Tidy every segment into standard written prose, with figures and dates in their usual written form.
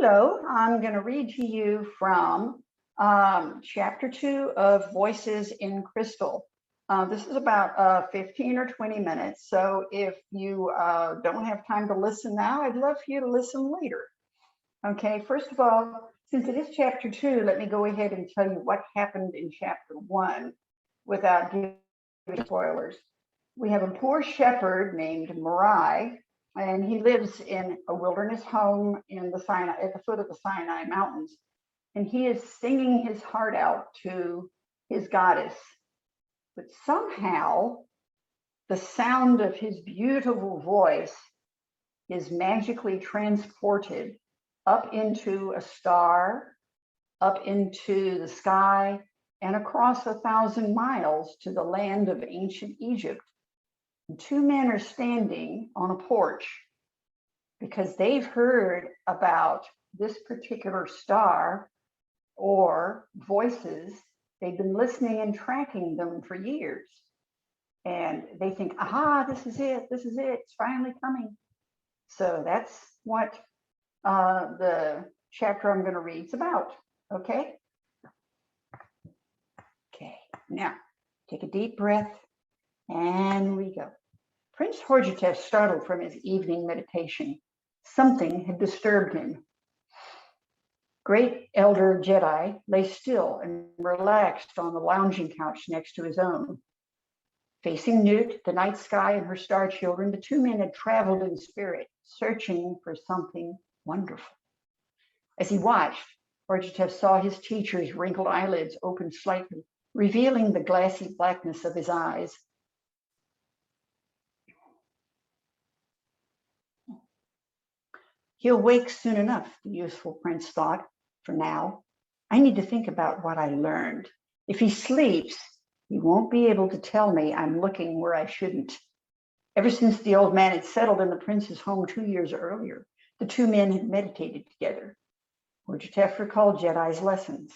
Hello, I'm going to read to you from chapter 2 of Voices in Crystal. This is about 15 or 20 minutes, so if you don't have time to listen now, I'd love for you to listen later. Okay, first of all, since it is chapter 2, let me go ahead and tell you what happened in chapter 1 without giving spoilers. We have a poor shepherd named Mirai, and he lives in a wilderness home in the Sinai, at the foot of the Sinai Mountains. And he is singing his heart out to his goddess. But somehow, the sound of his beautiful voice is magically transported up into a star, up into the sky, and across 1,000 miles to the land of ancient Egypt. And two men are standing on a porch because they've heard about this particular star or voices. They've been listening and tracking them for years. And they think, aha, this is it, it's finally coming. So that's what the chapter I'm going to read is about, okay? Okay, now take a deep breath, and we go. Prince Horjatef startled from his evening meditation. Something had disturbed him. Great Elder Jedi lay still and relaxed on the lounging couch next to his own. Facing Newt, the night sky, and her star children, the two men had traveled in spirit, searching for something wonderful. As he watched, Horjatef saw his teacher's wrinkled eyelids open slightly, revealing the glassy blackness of his eyes. He'll wake soon enough, the youthful prince thought. For now, I need to think about what I learned. If he sleeps, he won't be able to tell me I'm looking where I shouldn't. Ever since the old man had settled in the prince's home 2 years earlier, the two men had meditated together. Horjatef recalled Jedi's lessons.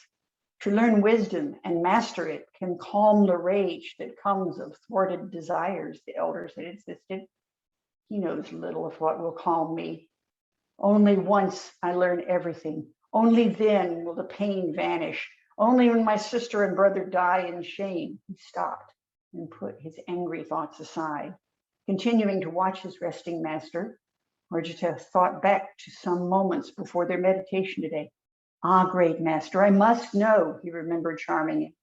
To learn wisdom and master it can calm the rage that comes of thwarted desires, the elders had insisted. He knows little of what will calm me. Only once I learn everything. Only then will the pain vanish. Only when my sister and brother die in shame. He stopped and put his angry thoughts aside. Continuing to watch his resting master, Horjatef thought back to some moments before their meditation today. Ah, great master, I must know, he remembered charmingly.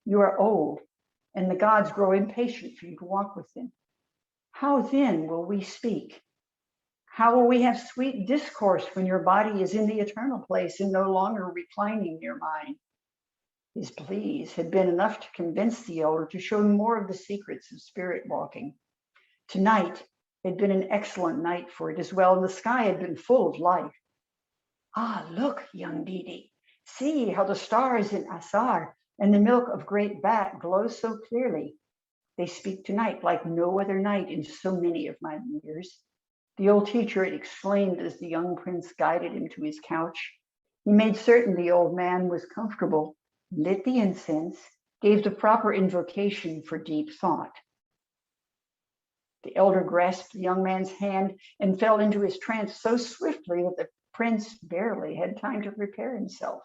You are old, and the gods grow impatient for you to walk with them. How then will we speak? How will we have sweet discourse when your body is in the eternal place and no longer reclining near mine? His pleas had been enough to convince the elder to show him more of the secrets of spirit walking. Tonight had been an excellent night for it as well, and the sky had been full of light. Ah, look, young Didi, see how the stars in Asar and the milk of great Bat glow so clearly. They speak tonight like no other night in so many of my years. The old teacher had exclaimed as the young prince guided him to his couch. He made certain the old man was comfortable, lit the incense, gave the proper invocation for deep thought. The elder grasped the young man's hand and fell into his trance so swiftly that the prince barely had time to prepare himself.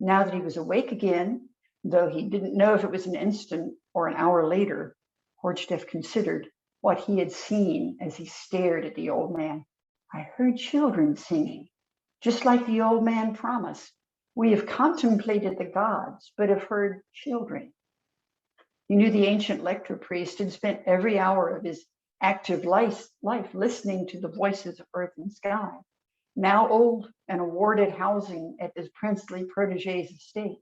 Now that he was awake again, though he didn't know if it was an instant or an hour later, Horjatef considered what he had seen as he stared at the old man. I heard children singing, just like the old man promised. We have contemplated the gods, but have heard children. He knew the ancient lector priest had spent every hour of his active life listening to the voices of earth and sky. Now old and awarded housing at his princely protege's estate,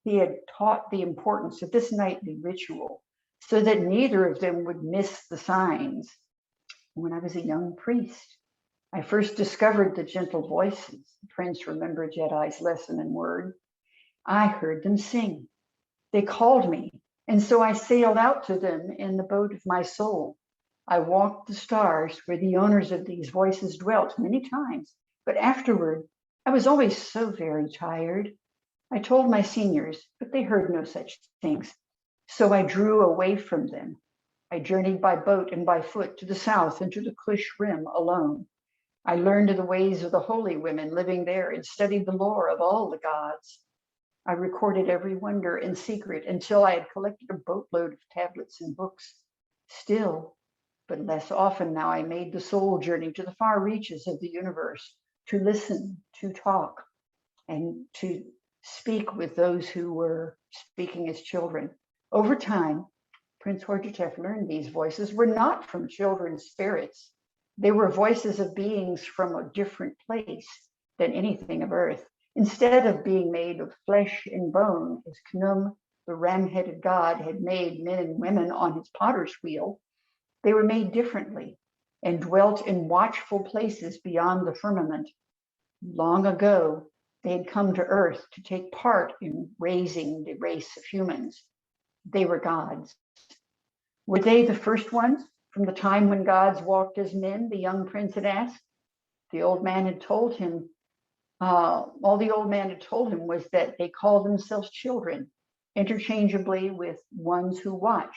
he had taught the importance of this nightly ritual so that neither of them would miss the signs. When I was a young priest, I first discovered the gentle voices. The prince remembered Jedi's lesson and word. I heard them sing. They called me, and so I sailed out to them in the boat of my soul. I walked the stars where the owners of these voices dwelt many times, but afterward, I was always so very tired. I told my seniors, but they heard no such things. So I drew away from them. I journeyed by boat and by foot to the south and to the Kush rim alone. I learned the ways of the holy women living there and studied the lore of all the gods. I recorded every wonder and secret until I had collected a boatload of tablets and books. Still, but less often now, I made the soul journey to the far reaches of the universe to listen, to talk, and to speak with those who were speaking as children. Over time, Prince Horjatef learned these voices were not from children's spirits. They were voices of beings from a different place than anything of earth. Instead of being made of flesh and bone, as Khnum, the ram-headed god, had made men and women on his potter's wheel, they were made differently and dwelt in watchful places beyond the firmament. Long ago, they had come to earth to take part in raising the race of humans. They were gods. Were they the first ones from the time when gods walked as men? The young prince had asked. The old man had told him, all the old man had told him was that they called themselves children, interchangeably with ones who watch,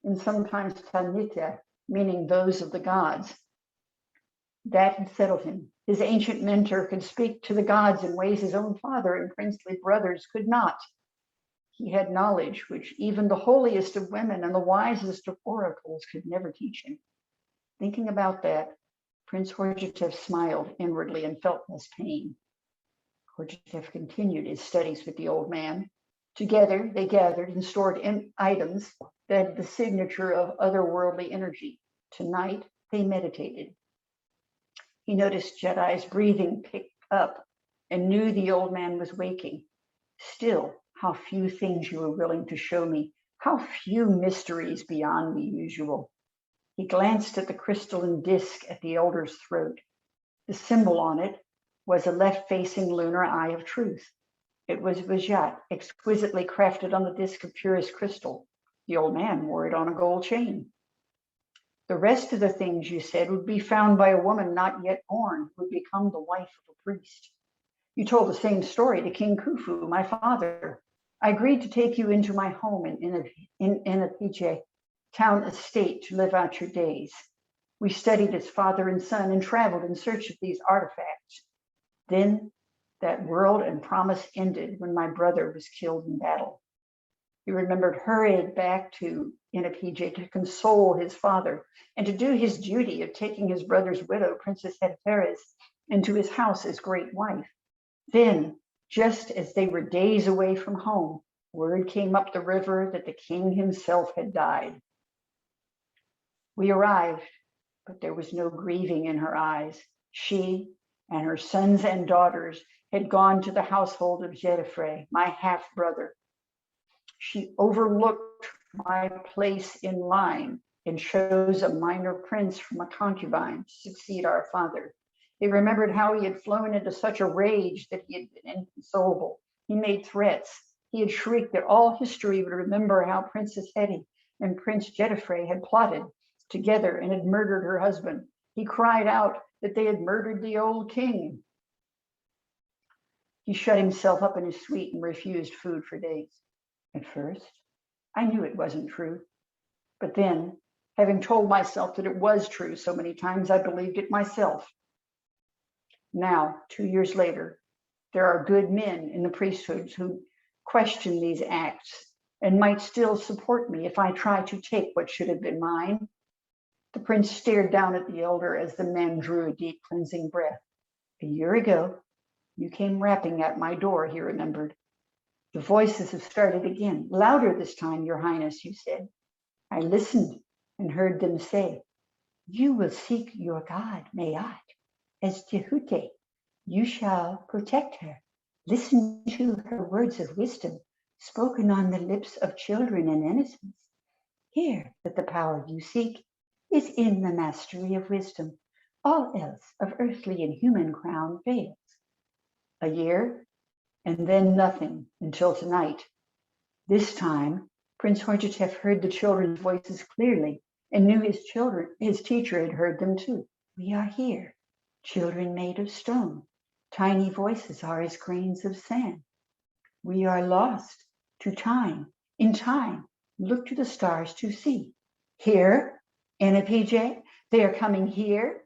and sometimes Tanita, meaning those of the gods. That had settled him. His ancient mentor could speak to the gods in ways his own father and princely brothers could not. He had knowledge which even the holiest of women and the wisest of oracles could never teach him. Thinking about that, Prince Horjatef smiled inwardly and felt less pain. Horjatef continued his studies with the old man. Together, they gathered and stored items that had the signature of otherworldly energy. Tonight, they meditated. He noticed Jedi's breathing picked up and knew the old man was waking. Still, how few things you were willing to show me, how few mysteries beyond the usual. He glanced at the crystalline disc at the elder's throat. The symbol on it was a left-facing lunar eye of truth. It was Vajat, exquisitely crafted on the disc of purest crystal. The old man wore it on a gold chain. The rest of the things you said would be found by a woman not yet born, who would become the wife of a priest. You told the same story to King Khufu, my father. I agreed to take you into my home in Inapije town estate to live out your days. We studied as father and son and traveled in search of these artifacts. Then that world and promise ended when my brother was killed in battle. He remembered hurried back to Inapije to console his father and to do his duty of taking his brother's widow, Princess Hetaperes, into his house as great wife. Then, just as they were days away from home, word came up the river that the king himself had died. We arrived, but there was no grieving in her eyes. She and her sons and daughters had gone to the household of Jedefre, my half-brother. She overlooked my place in line and chose a minor prince from a concubine to succeed our father. They remembered how he had flown into such a rage that he had been inconsolable. He made threats. He had shrieked that all history would remember how Princess Heti and Prince Jedefre had plotted together and had murdered her husband. He cried out that they had murdered the old king. He shut himself up in his suite and refused food for days. At first, I knew it wasn't true. But then, having told myself that it was true so many times, I believed it myself. Now, 2 years later, there are good men in the priesthoods who question these acts and might still support me if I try to take what should have been mine. The prince stared down at the elder as the man drew a deep cleansing breath. A year ago, you came rapping at my door, he remembered. The voices have started again, louder this time, Your Highness, you said. I listened and heard them say, you will seek your God, Mayat, as Jehute. You shall protect her. Listen to her words of wisdom, spoken on the lips of children and innocents. Hear that the power you seek is in the mastery of wisdom. All else of earthly and human crown fails. A year, and then nothing until tonight. This time, Prince Horjatef heard the children's voices clearly and knew his teacher had heard them too. We are here, children made of stone. Tiny voices are as grains of sand. We are lost to time. In time, look to the stars to see. Here, Inapije, they are coming here.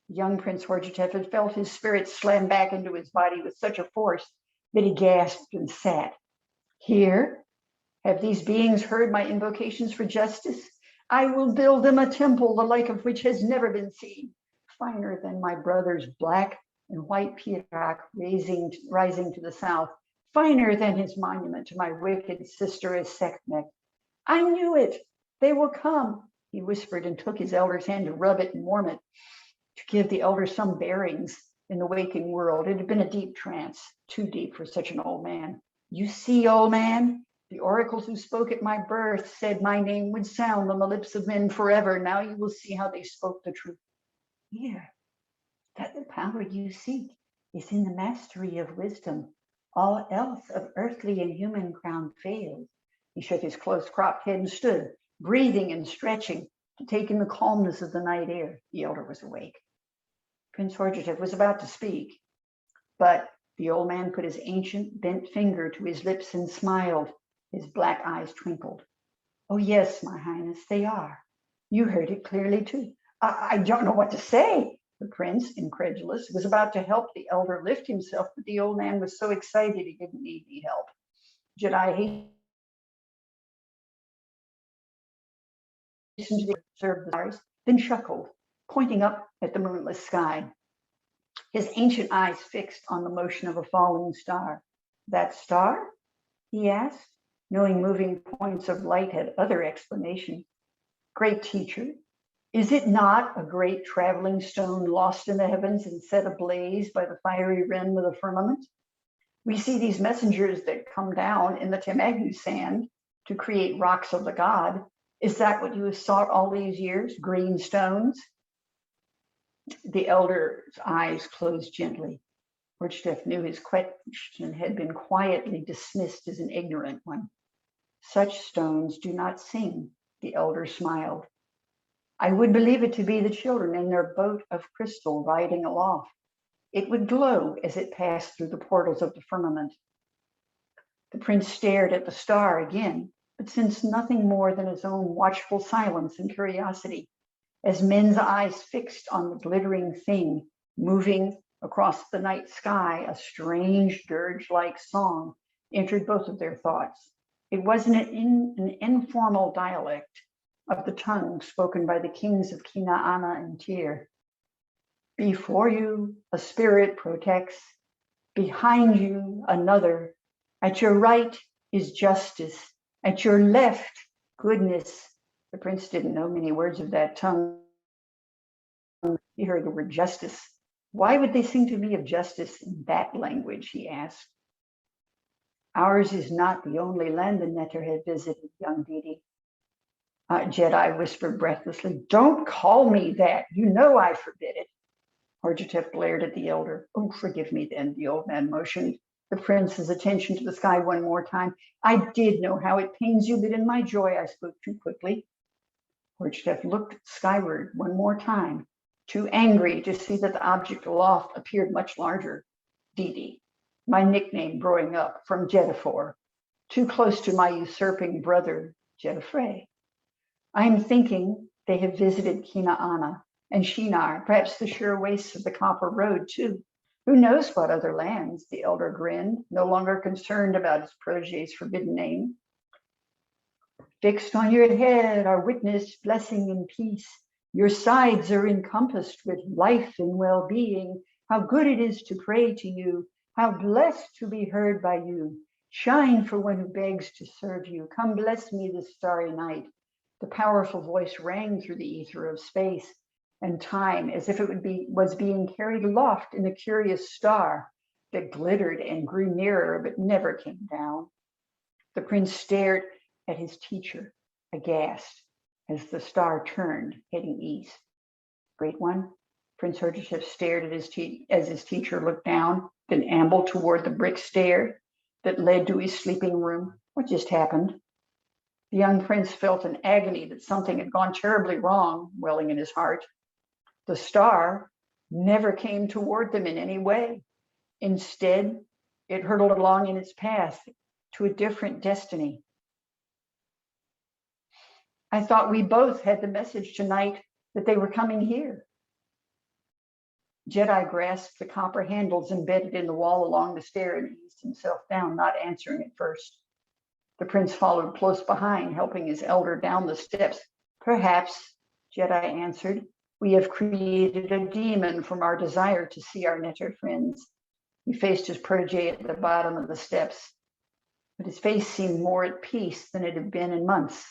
Young Prince Horjatef had felt his spirit slam back into his body with such a force that he gasped and sat. Here, have these beings heard my invocations for justice? I will build them a temple, the like of which has never been seen, finer than my brother's black and white Pirak rising to the south, finer than his monument to my wicked sister Sekhmet. I knew it. They will come, he whispered, and took his elder's hand to rub it and warm it, to give the elder some bearings in the waking world. It had been a deep trance, too deep for such an old man. You see, old man, the oracles who spoke at my birth said my name would sound on the lips of men forever. Now you will see how they spoke the truth. Here, that the power you seek is in the mastery of wisdom. All else of earthly and human crown fails. He shook his close-cropped head and stood, breathing and stretching, to take in the calmness of the night air. The elder was awake. Prince Horjatef was about to speak, but the old man put his ancient bent finger to his lips and smiled. His black eyes twinkled. Oh, yes, my highness, they are. You heard it clearly, too. I don't know what to say. The prince, incredulous, was about to help the elder lift himself, but the old man was so excited he didn't need any help. Jedi hastened to observe the stars, then chuckled, pointing up at the moonless sky, his ancient eyes fixed on the motion of a falling star. That star? He asked, knowing moving points of light had other explanations. Great teacher, is it not a great traveling stone lost in the heavens and set ablaze by the fiery rim of the firmament? We see these messengers that come down in the Temegu sand to create rocks of the god. Is that what you have sought all these years, green stones? The elder's eyes closed gently. Horjatef knew his question had been quietly dismissed as an ignorant one. Such stones do not sing, the elder smiled. I would believe it to be the children in their boat of crystal riding aloft. It would glow as it passed through the portals of the firmament. The prince stared at the star again, but sensed nothing more than his own watchful silence and curiosity, as men's eyes fixed on the glittering thing moving across the night sky. A strange dirge-like song entered both of their thoughts. It was an informal dialect of the tongue spoken by the kings of Kinaana and Tyr. Before you, a spirit protects. Behind you, another. At your right is justice. At your left, goodness. The prince didn't know many words of that tongue. He heard the word justice. Why would they sing to me of justice in that language, he asked. Ours is not the only land the Netter had visited, young Didi. Jedi whispered breathlessly. Don't call me that. You know I forbid it. Horjatef glared at the elder. Oh, forgive me then, the old man motioned the prince's attention to the sky one more time. I did know how it pains you, but in my joy I spoke too quickly. Horjatef looked skyward one more time, too angry to see that the object aloft appeared much larger. Didi, my nickname growing up from Jediffor, too close to my usurping brother, Jedifre. I am thinking they have visited Kinaana and Shinar, perhaps the sure wastes of the Copper Road, too. Who knows what other lands? The elder grinned, no longer concerned about his protege's forbidden name. Fixed on your head are witness, blessing, and peace. Your sides are encompassed with life and well-being. How good it is to pray to you. How blessed to be heard by you. Shine for one who begs to serve you. Come bless me this starry night. The powerful voice rang through the ether of space and time as if it was being carried aloft in a curious star that glittered and grew nearer but never came down. The prince stared at his teacher, aghast, as the star turned, heading east. Great one, Prince Horjatef stared at as his teacher looked down, then ambled toward the brick stair that led to his sleeping room. What just happened? The young prince felt an agony that something had gone terribly wrong welling in his heart. The star never came toward them in any way. Instead, it hurtled along in its path to a different destiny. I thought we both had the message tonight that they were coming here. Jedi grasped the copper handles embedded in the wall along the stair and eased himself down, not answering at first. The prince followed close behind, helping his elder down the steps. Perhaps, Jedi answered, we have created a demon from our desire to see our netter friends. He faced his protege at the bottom of the steps, but his face seemed more at peace than it had been in months.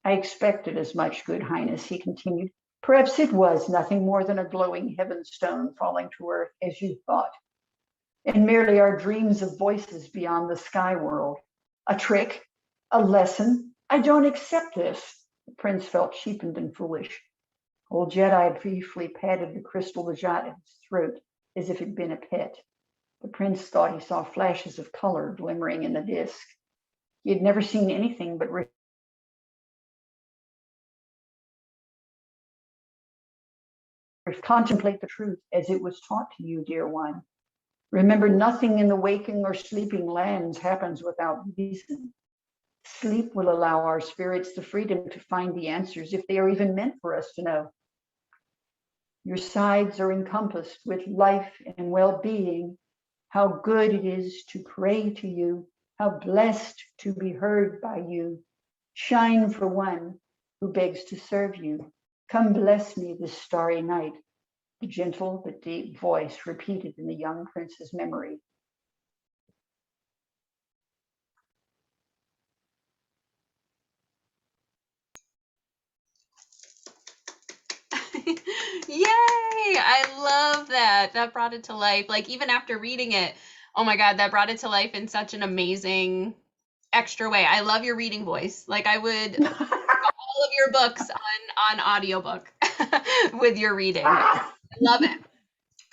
I expected as much, Good Highness, he continued. Perhaps it was nothing more than a glowing heaven stone falling to earth, as you thought, and merely our dreams of voices beyond the sky world. A trick, a lesson. I don't accept this. The prince felt cheapened and foolish. Old Jedi briefly patted the crystal Lajat at his throat as if it had been a pet. The prince thought he saw flashes of color glimmering in the disk. He had never seen anything but contemplate the truth as it was taught to you, dear one. Remember, nothing in the waking or sleeping lands happens without reason. Sleep will allow our spirits the freedom to find the answers if they are even meant for us to know. Your sides are encompassed with life and well-being. How good it is to pray to you. How blessed to be heard by you. Shine for one who begs to serve you. Come bless me this starry night. The gentle but deep voice repeated in the young prince's memory. Yay! I love that. That brought it to life. Like, even after reading it, oh my God, that brought it to life in such an amazing, extra way. I love your reading voice. Like, I would all of your books on audiobook with your reading. I love it.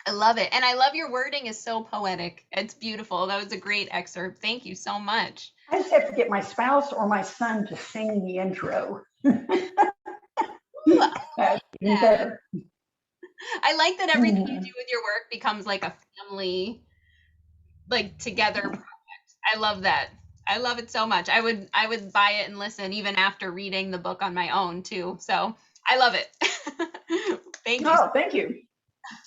I love it. And I love your wording is so poetic. It's beautiful. That was a great excerpt. Thank you so much. I just have to get my spouse or my son to sing the intro. Ooh, That's even better. I like that everything you do with your work becomes like a family, like together project. I love that. I love it so much. I would buy it and listen even after reading the book on my own too. So I love it. Thank you. Oh, thank you.